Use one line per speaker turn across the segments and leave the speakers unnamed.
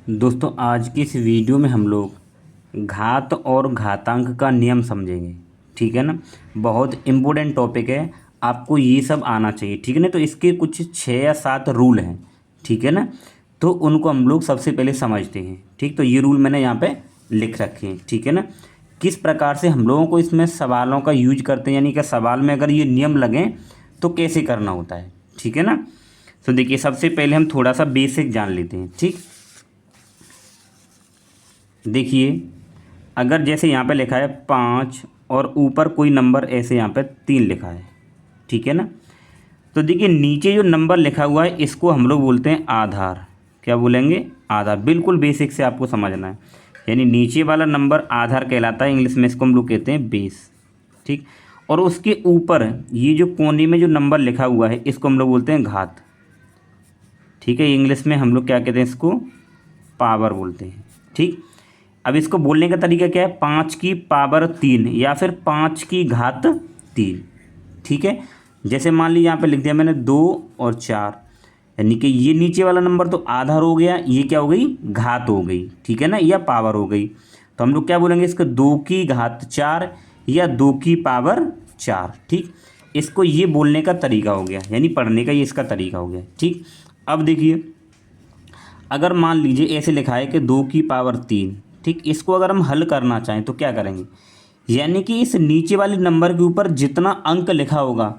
दोस्तों आज की इस वीडियो में हम लोग घात और घातांक का नियम समझेंगे। ठीक है ना। बहुत इम्पोर्टेंट टॉपिक है, आपको ये सब आना चाहिए। ठीक है ना। तो इसके कुछ 6 या 7 रूल हैं। ठीक है ना। तो उनको हम लोग सबसे पहले समझते हैं। ठीक, तो ये रूल मैंने यहाँ पे लिख रखे हैं। ठीक है ना। किस प्रकार से हम लोगों को इसमें सवालों का यूज करते हैं, यानी कि सवाल में अगर ये नियम लगें तो कैसे करना होता है। ठीक है ना। तो देखिए सबसे पहले हम थोड़ा सा बेसिक जान लेते हैं। ठीक, देखिए अगर जैसे यहाँ पे लिखा है 5 और ऊपर कोई नंबर ऐसे यहाँ पे 3 लिखा है। ठीक है ना। तो देखिए नीचे जो नंबर लिखा हुआ है इसको हम लोग बोलते हैं आधार। क्या बोलेंगे? आधार। बिल्कुल बेसिक से आपको समझना है। यानी नीचे वाला नंबर आधार कहलाता है, इंग्लिश में इसको हम लोग कहते हैं बेस। ठीक, और उसके ऊपर ये जो कोने में जो नंबर लिखा हुआ है इसको हम लोग बोलते हैं घात। ठीक है, इंग्लिश में हम लोग क्या कहते हैं? इसको पावर बोलते हैं। ठीक, अब इसको बोलने का तरीका क्या है? 5 की पावर 3 या फिर 5 की घात 3। ठीक है, जैसे मान लीजिए यहाँ पे लिख दिया मैंने 2 और 4, यानी कि ये नीचे वाला नंबर तो आधार हो गया, ये क्या हो गई? घात हो गई। ठीक है ना, या पावर हो गई। तो हम लोग क्या बोलेंगे इसको? 2 की घात 4 या 2 की पावर 4। ठीक, इसको ये बोलने का तरीका हो गया, यानी पढ़ने का ये इसका तरीका हो गया। ठीक, अब देखिए अगर मान लीजिए ऐसे लिखा है कि 2 की पावर 3। ठीक, इसको अगर हम हल करना चाहें तो क्या करेंगे? यानी कि इस नीचे वाले नंबर के ऊपर जितना अंक लिखा होगा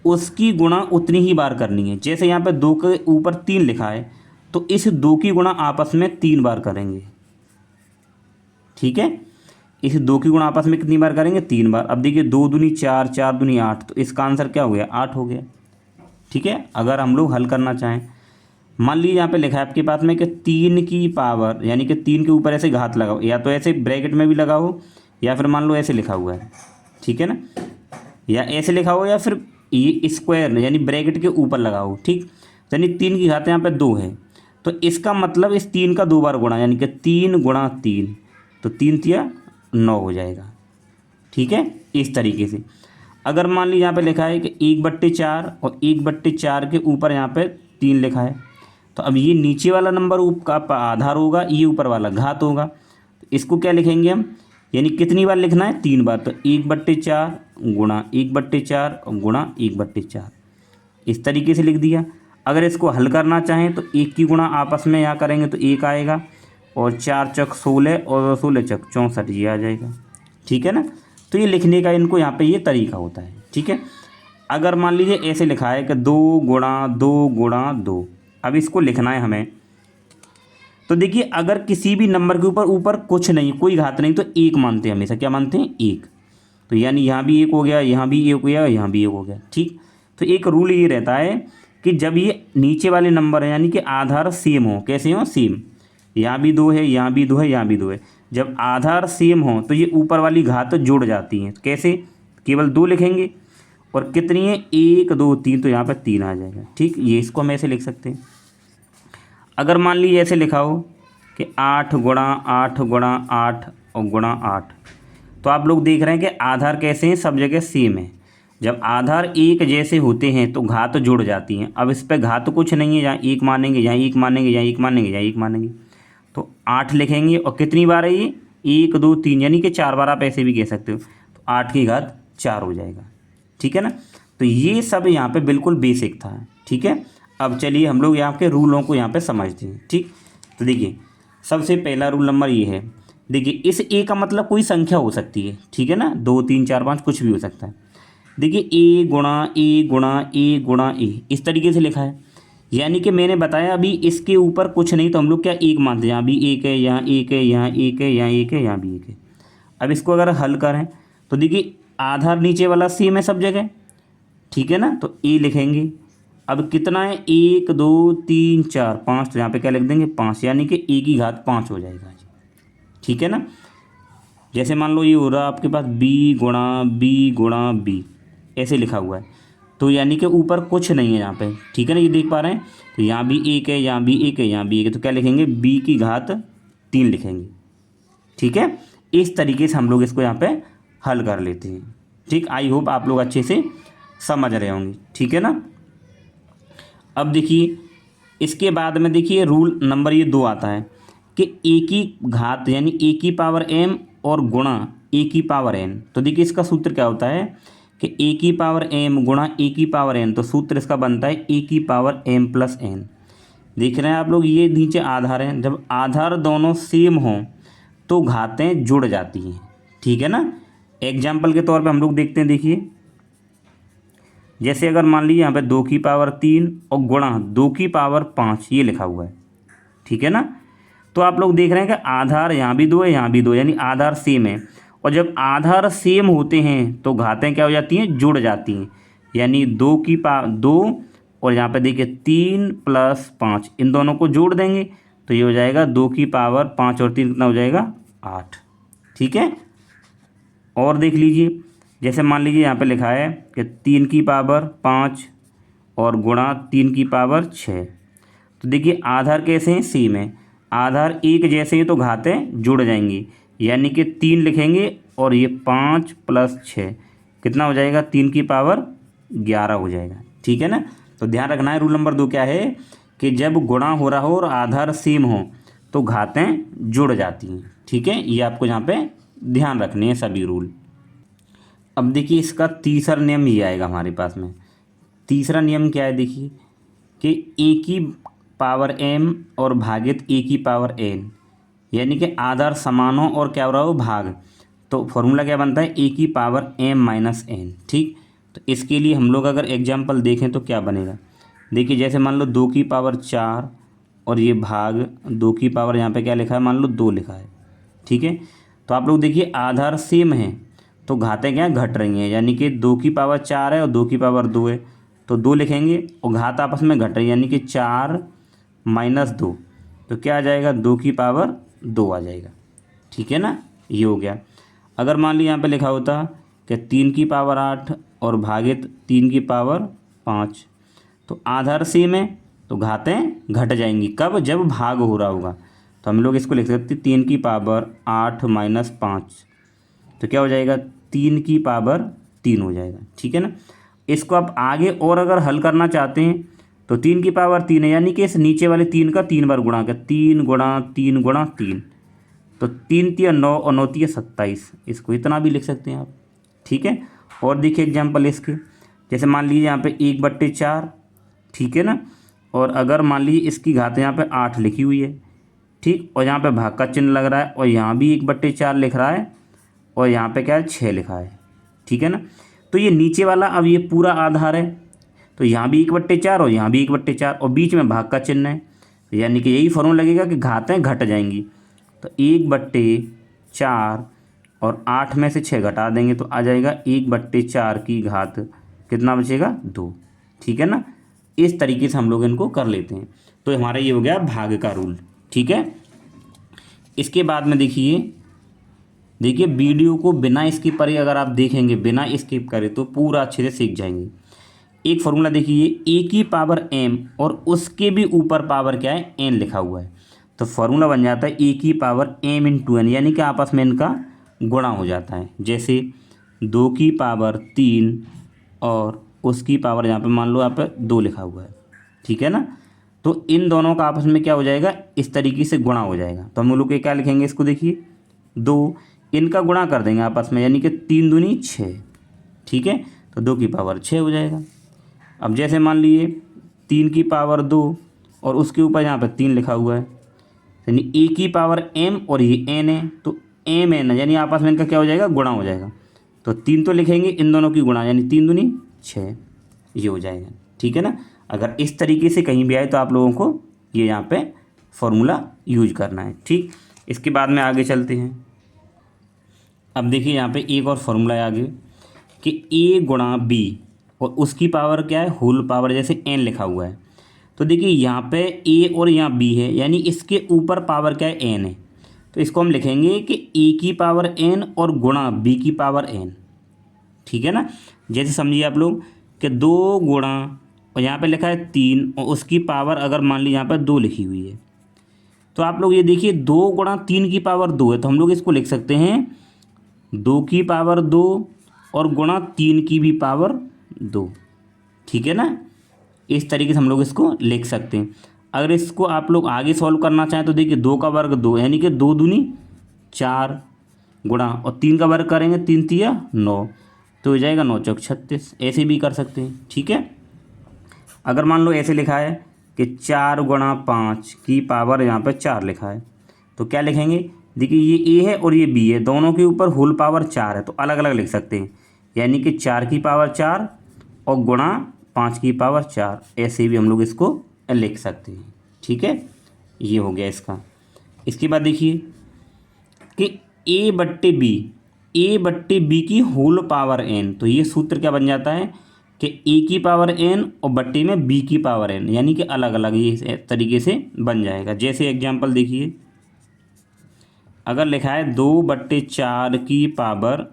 उसकी गुणा उतनी ही बार करनी है। जैसे यहाँ पे 2 के ऊपर 3 लिखा है तो इस 2 की गुणा आपस में 3 बार करेंगे। ठीक है, इस 2 की गुणा आपस में कितनी बार करेंगे? 3 बार। अब देखिए 2 दूनी 4, 4 दूनी 8, तो इसका आंसर क्या हो गया? 8 हो गया। ठीक है, अगर हम लोग हल करना चाहें, मान लीजिए यहाँ पे लिखा है आपके पास में कि 3 की पावर, यानी कि 3 के ऊपर ऐसे घात लगाओ, या तो ऐसे ब्रैकेट में भी लगाओ या फिर मान लो ऐसे लिखा हुआ है। ठीक है ना, या ऐसे लिखा हो या फिर ये स्क्वायर यानी ब्रैकेट के ऊपर लगाओ। ठीक, यानी 3 की घात यहाँ पे 2 है, तो इसका मतलब इस 3 का 2 बार गुणा, यानी कि 3 गुणा 3, तो 3 तिया 9 हो जाएगा। ठीक है, इस तरीके से। अगर मान लीजिए यहाँ पे लिखा है कि 1/4 और 1/4 के ऊपर यहाँ पे 3 लिखा है, तो अब ये नीचे वाला नंबर का आधार होगा, ये ऊपर वाला घात होगा। तो इसको क्या लिखेंगे हम? यानी कितनी बार लिखना है? 3 बार। तो 1/4 गुणा 1/4 गुणा 1/4, इस तरीके से लिख दिया। अगर इसको हल करना चाहें तो 1 की गुणा आपस में यहाँ करेंगे तो 1 आएगा, और 4 चक 16 और 16 चक 64, ये आ जाएगा। ठीक है ना। तो ये लिखने का इनको यहाँ पे ये तरीका होता है। ठीक है, अगर मान लीजिए ऐसे लिखा है कि 2 गुणा 2 गुणा 2, अब इसको लिखना है हमें। तो देखिए अगर किसी भी नंबर के ऊपर ऊपर कुछ नहीं, कोई घात नहीं, तो 1 मानते हैं हमेशा। क्या मानते हैं? 1। तो यानी यहाँ भी 1 हो गया, यहाँ भी 1 हो गया, यहाँ भी 1 हो गया। ठीक, तो एक रूल ये रहता है कि जब ये नीचे वाले नंबर हैं यानी कि आधार सेम हो। कैसे हो? सेम। यहाँ भी 2 है, यहाँ भी 2 है, यहाँ भी 2 है। जब आधार सेम हो तो ये ऊपर वाली घात जुड़ जाती हैं। कैसे? केवल 2 लिखेंगे, और कितनी है? 1 2 3, तो यहाँ पर 3 आ जाएगा। ठीक, ये इसको हम ऐसे लिख सकते हैं। अगर मान लीजिए ऐसे लिखा हो कि 8 गुणा 8 गुणा 8 और गुणा 8, तो आप लोग देख रहे हैं कि आधार कैसे हैं? सब जगह सेम है। जब आधार एक जैसे होते हैं तो घात जुड़ जाती हैं। अब इस पर घात कुछ नहीं है, यहाँ 1 मानेंगे, यहाँ 1 मानेंगे, यहाँ 1 मानेंगे, यहाँ 1 मानेंगे, तो 8 लिखेंगे। और कितनी बार है ये? 1 2 3, यानी कि 4 बार आप ऐसे भी कह सकते हो। तो 8 की घात 4 हो जाएगा। ठीक है ना। तो ये सब यहाँ पे बिल्कुल बेसिक था। ठीक है, अब चलिए हम लोग यहाँ के रूलों को यहाँ पे समझते हैं। ठीक, तो देखिए सबसे पहला रूल नंबर ये है। देखिए इस ए का मतलब कोई संख्या हो सकती है। ठीक है ना, 2 3 4 5 कुछ भी हो सकता है। देखिए ए गुणा ए गुणा ए गुणा ए, इस तरीके से लिखा है। यानी कि मैंने बताया अभी इसके ऊपर कुछ नहीं, तो हम लोग क्या 1 मानते हैं। यहाँ भी 1 है, यहाँ 1 है, यहाँ 1 है, यहाँ 1 है, यहाँ भी 1 है। अब इसको अगर हल करें तो देखिए आधार नीचे वाला सेम है सब जगह। ठीक है ना, तो ए लिखेंगे। अब कितना है? 1 2 3 4 5, तो यहाँ पे क्या लिख देंगे? 5, यानी कि ए की घात 5 हो जाएगा। ठीक है ना। जैसे मान लो ये हो रहा आपके पास बी गुणा बी, ऐसे लिखा हुआ है, तो यानी कि ऊपर कुछ नहीं है यहाँ पे। ठीक है ना, ये देख पा रहे हैं। तो यहाँ भी 1 है, यहाँ भी 1 है, यहाँ भी 1 है, तो क्या लिखेंगे? बी की घात 3 लिखेंगे। ठीक है, इस तरीके से हम लोग इसको यहाँ पे हल कर लेते हैं। ठीक, आई होप आप लोग अच्छे से समझ रहे होंगे। ठीक है ना। अब देखिए इसके बाद में देखिए रूल नंबर ये 2 आता है। कि ए की घात यानी ए की पावर m और गुणा ए की पावर n। तो देखिए इसका सूत्र क्या होता है कि ए की पावर m गुणा ए की पावर n, तो सूत्र इसका बनता है ए की पावर m प्लस n। देख रहे हैं आप लोग, ये नीचे आधार हैं, जब आधार दोनों सेम हों तो घातें जुड़ जाती हैं, ठीक है ना। एग्जाम्पल के तौर पे हम लोग देखते हैं, देखिए जैसे अगर मान लीजिए यहाँ पे 2 की पावर 3 और गुणा 2 की पावर 5 ये लिखा हुआ है, ठीक है ना। तो आप लोग देख रहे हैं कि आधार यहाँ भी 2 है, यहाँ भी 2, यानी आधार सेम है। और जब आधार सेम होते हैं तो घातें क्या हो जाती हैं, जुड़ जाती हैं। यानी 2 की पावर 2 और यहाँ पे देखिए 3 प्लस 5, इन दोनों को जोड़ देंगे तो ये हो जाएगा 2 की पावर 5 और 3 कितना हो जाएगा 8, ठीक है। और देख लीजिए, जैसे मान लीजिए यहाँ पे लिखा है कि 3 की पावर 5 और गुणा 3 की पावर 6। तो देखिए आधार कैसे हैं, सेम है, आधार एक जैसे हैं तो घातें जुड़ जाएंगी। यानी कि 3 लिखेंगे और ये 5 प्लस 6 कितना हो जाएगा, 3 की पावर 11 हो जाएगा, ठीक है ना। तो ध्यान रखना है, रूल नंबर 2 क्या है कि जब गुणा हो रहा हो और आधार सेम हो तो घातें जुड़ जाती हैं, ठीक है। ये आपको यहाँ पे ध्यान रखने हैं सभी रूल। अब देखिए इसका तीसरा नियम ये आएगा हमारे पास में। तीसरा नियम क्या है, देखिए कि ए की पावर m और भागित ए की पावर n, यानी कि आधार समान हो और क्या हो रहा हो, भाग, तो फॉर्मूला क्या बनता है, ए की पावर m माइनस n, ठीक। तो इसके लिए हम लोग अगर एग्जाम्पल देखें तो क्या बनेगा, देखिए जैसे मान लो 2 की पावर 4 और ये भाग 2 की पावर यहाँ पे क्या लिखा है, मान लो 2 लिखा है, ठीक है। तो आप लोग देखिए आधार सेम है तो घातें क्या घट रही हैं, यानी कि 2 की पावर 4 है और 2 की पावर 2 है तो 2 लिखेंगे और घात आपस में घट रही है, यानी कि 4 माइनस 2, तो क्या आ जाएगा, 2 की पावर 2 आ जाएगा, ठीक है ना। ये हो गया। अगर मान ली यहाँ पे लिखा होता कि 3 की पावर 8 और भागित 3 की पावर 5, तो आधार सेम है तो घातें घट जाएंगी, कब, जब भाग हो रहा होगा। तो हम लोग इसको लिख सकते 3 की पावर 8 माइनस 5, तो क्या हो जाएगा, 3 की पावर 3 हो जाएगा, ठीक है ना। इसको आप आगे और अगर हल करना चाहते हैं तो 3 की पावर 3 है, यानी कि इस नीचे वाले 3 का 3 बार गुणा कर, 3 गुणा 3 गुणा 3, तो 3 तिया 9 और 9 तिया 27, इसको इतना भी लिख सकते हैं आप, ठीक है। और देखिए एग्जाम्पल इसके, जैसे मान लीजिए यहाँ पे 1/4, ठीक है ना, और अगर मान लीजिए इसकी घात यहाँ पे 8 लिखी हुई है, ठीक, और यहाँ पे भाग का चिन्ह लग रहा है और यहाँ भी 1/4 लिख रहा है और यहाँ पे क्या है 6 लिखा है, ठीक है ना। तो ये नीचे वाला अब ये पूरा आधार है तो यहाँ भी 1/4 और यहाँ भी 1/4 और बीच में भाग का चिन्ह है, यानी कि यही फॉर्मूला लगेगा कि घातें घट जाएंगी। तो 1/4 और 8 में से 6 घटा देंगे तो आ जाएगा 1/4 की घात कितना बचेगा, 2, ठीक है ना। इस तरीके से हम लोग इनको कर लेते हैं। तो हमारा ये हो गया भाग का रूल, ठीक है। इसके बाद में देखिए वीडियो को बिना स्किप करे अगर आप देखेंगे, बिना स्किप करे, तो पूरा अच्छे से सीख जाएंगे। एक फॉर्मूला देखिए, ए की पावर m और उसके भी ऊपर पावर क्या है, n लिखा हुआ है, तो फॉर्मूला बन जाता है ए की पावर m इंटू n, यानी कि आपस में इनका गुणा हो जाता है। जैसे 2 की पावर 3 और उसकी पावर यहाँ पे मान लो यहाँ पे 2 लिखा हुआ है, ठीक है ना। तो इन दोनों का आपस में क्या हो जाएगा, इस तरीके से गुणा हो जाएगा। तो हम लोग क्या लिखेंगे, इसको देखिए 2, इनका गुणा कर देंगे आपस में, यानी कि 3 दूनी 6, ठीक है, तो 2 की पावर 6 हो जाएगा। अब जैसे मान लीजिए 3 की पावर 2 और उसके ऊपर यहाँ पर 3 लिखा हुआ है, यानी ए की पावर m और ये n है, तो m n यानी आपस में इनका क्या हो जाएगा, गुणा हो जाएगा। तो 3 तो लिखेंगे इन दोनों की गुणा, यानी 3 दूनी 6, ये हो जाएगा, ठीक है ना। अगर इस तरीके से कहीं भी आए तो आप लोगों को ये यहाँ पे फॉर्मूला यूज करना है, ठीक। इसके बाद में आगे चलते हैं। अब देखिए यहाँ पे एक और फॉर्मूला है आगे कि a गुणा b और उसकी पावर क्या है, होल पावर, जैसे n लिखा हुआ है। तो देखिए यहाँ पे a और यहाँ b है, यानी इसके ऊपर पावर क्या है, n है, तो इसको हम लिखेंगे कि a की पावर n और गुणा b की पावर n, ठीक है ना। जैसे समझिए आप लोग कि 2 गुणा और यहाँ पे लिखा है 3 और उसकी पावर अगर मान ली यहाँ पर 2 लिखी हुई है, तो आप लोग ये देखिए 2 गुणा 3 की पावर 2 है, तो हम लोग इसको लिख सकते हैं 2 की पावर 2 और गुणा 3 की भी पावर 2, ठीक है ना। इस तरीके से हम लोग इसको लिख सकते हैं। अगर इसको आप लोग आगे सॉल्व करना चाहें तो देखिए 2 का वर्ग 2 यानी कि 2 दूनी 4 गुणा और 3 का वर्ग करेंगे 3 तिया 9 तो हो जाएगा 9 चौक 36। ऐसे भी कर सकते हैं, ठीक है। अगर मान लो ऐसे लिखा है कि 4 गुणा 5 की पावर यहाँ पे 4 लिखा है तो क्या लिखेंगे, देखिए ये ए है और ये बी है, दोनों के ऊपर होल पावर 4 है तो अलग अलग लिख सकते हैं, यानी कि 4 की पावर 4 और गुणा 5 की पावर 4, ऐसे भी हम लोग इसको लिख सकते हैं, ठीक है। ये हो गया इसका। इसके बाद देखिए कि ए बट्टे बी की होल पावर एन, तो ये सूत्र क्या बन जाता है कि ए की पावर एन और बट्टे में बी की पावर एन, यानी कि अलग अलग ये इस तरीके से बन जाएगा। जैसे एग्जांपल देखिए, अगर लिखा है 2/4 की पावर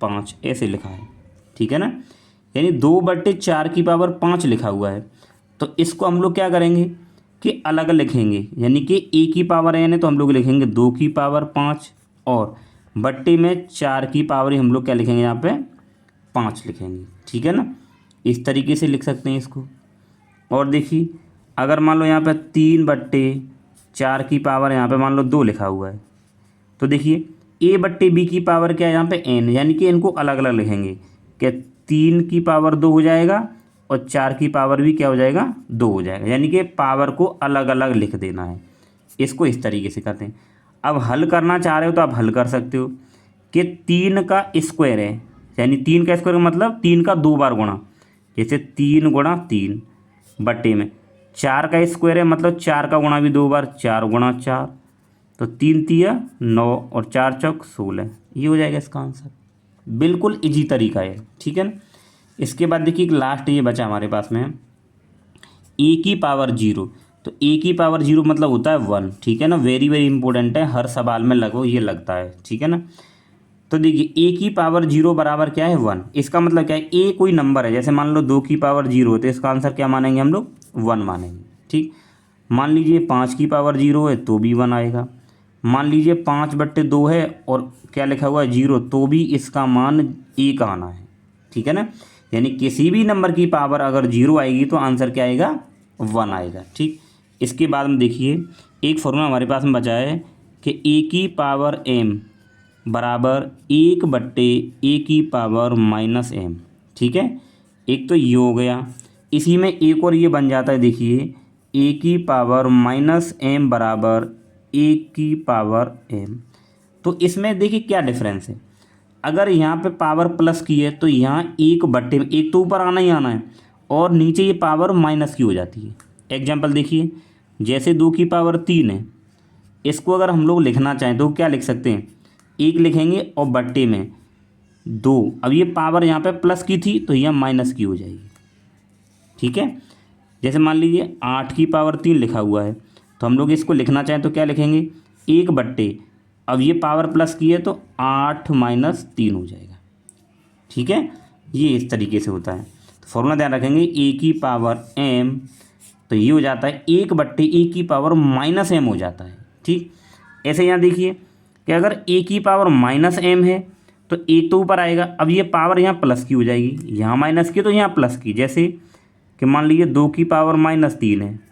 5 ऐसे लिखा है, ठीक है ना, यानी 2/4 की पावर 5 लिखा हुआ है, तो इसको हम लोग क्या करेंगे कि अलग लिखेंगे, यानी कि ए की पावर एन है तो हम लोग लिखेंगे 2 की पावर 5 और बट्टे में 4 की पावर ही हम लोग क्या लिखेंगे यहाँ पे 5 लिखेंगे, ठीक है ना। इस तरीके से लिख सकते हैं इसको। और देखिए अगर मान लो यहाँ पे 3/4 की पावर यहाँ पे मान लो 2 लिखा हुआ है तो देखिए ए बट्टे बी की पावर क्या है यहाँ पे एन, यानी कि इनको अलग अलग लिखेंगे कि 3 की पावर 2 हो जाएगा और 4 की पावर भी क्या हो जाएगा 2 हो जाएगा, यानी कि पावर को अलग अलग लिख देना है। इसको इस तरीके से करते हैं। अब हल करना चाह रहे हो तो आप हल कर सकते हो कि 3 का स्क्वायर है, यानी 3 का स्क्वायर मतलब 3 का 2 बार गुणा, जैसे 3 गुणा 3 बट्टे में 4 का स्क्वायर है मतलब 4 का गुणा भी 2 बार, 4 गुणा 4 तो 3 तिया 9 और 4 चौक 16, ये हो जाएगा इसका आंसर। बिल्कुल इजी तरीका है, ठीक है ना। इसके बाद देखिए लास्ट ये बचा हमारे पास में ए की पावर 0, तो ए की पावर 0 मतलब होता है 1, ठीक है ना, वेरी वेरी इंपॉर्टेंट है, हर सवाल में लगभग ये लगता है, ठीक है ना। तो देखिए ए की पावर 0 बराबर क्या है 1, इसका मतलब क्या है ए कोई नंबर है, जैसे मान लो 2 की पावर 0 तो इसका आंसर क्या मानेंगे हम लोग 1 मानेंगे, ठीक। मान लीजिए 5 की पावर 0 है तो भी 1 आएगा, मान लीजिए 5/2 है और क्या लिखा हुआ है 0 तो भी इसका मान 1 आना है, ठीक है ना। यानी किसी भी नंबर की पावर अगर 0 आएगी तो आंसर क्या आएगा 1 आएगा, ठीक। इसके बाद में देखिए एक फॉर्मूला हमारे पास में बचा है कि ए की पावर m बराबर 1/a की पावर -m, ठीक है। एक तो ये हो गया, इसी में एक और ये बन जाता है, देखिए a की पावर -m बराबर a की पावर m, तो इसमें देखिए क्या डिफरेंस है। अगर यहाँ पे पावर प्लस की है तो यहाँ 1/, में एक तो ऊपर आना ही आना है और नीचे ये पावर माइनस की हो जाती है। एग्जाम्पल देखिए, जैसे 2 की पावर 3 है, इसको अगर हम लोग लिखना चाहें तो क्या लिख सकते हैं, 1 लिखेंगे और बट्टे में 2, अब ये पावर यहाँ पे प्लस की थी तो यह माइनस की हो जाएगी, ठीक है। जैसे मान लीजिए 8 की पावर 3 लिखा हुआ है तो हम लोग इसको लिखना चाहें तो क्या लिखेंगे 1/, अब ये पावर प्लस की है तो 8 - 3 हो जाएगा, ठीक है। ये इस तरीके से होता है, तो फॉर्मूला ध्यान रखेंगे ए की पावर m, तो ये हो जाता है 1/a की पावर -m हो जाता है, ठीक। ऐसे यहाँ देखिए कि अगर a की पावर -m है तो एक तो ऊपर आएगा, अब ये पावर यहाँ प्लस की हो जाएगी, यहाँ माइनस की तो यहाँ प्लस की, जैसे कि मान लीजिए 2 की पावर -3 है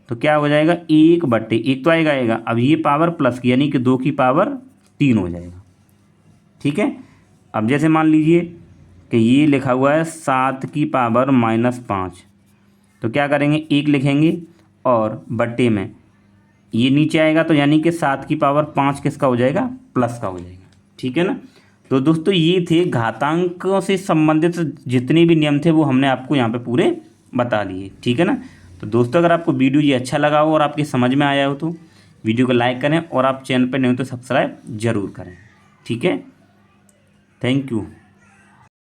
तो क्या हो जाएगा 1/, तो आएगा, अब ये पावर प्लस की यानी कि 2 की पावर 3 हो जाएगा, ठीक है। अब जैसे मान लीजिए कि ये लिखा हुआ है 7 की पावर -5, तो क्या करेंगे 1 लिखेंगे और बट्टे में ये नीचे आएगा तो यानी कि 7 की पावर 5 किसका हो जाएगा प्लस का हो जाएगा, ठीक है ना। तो दोस्तों ये थे घातांकों से संबंधित जितने भी नियम थे वो हमने आपको यहाँ पे पूरे बता दिए, ठीक है ना। तो दोस्तों अगर आपको वीडियो ये अच्छा लगा हो और आपकी समझ में आया हो तो वीडियो को लाइक करें और आप चैनल पर नए हो तो सब्सक्राइब जरूर करें, ठीक है। Thank you.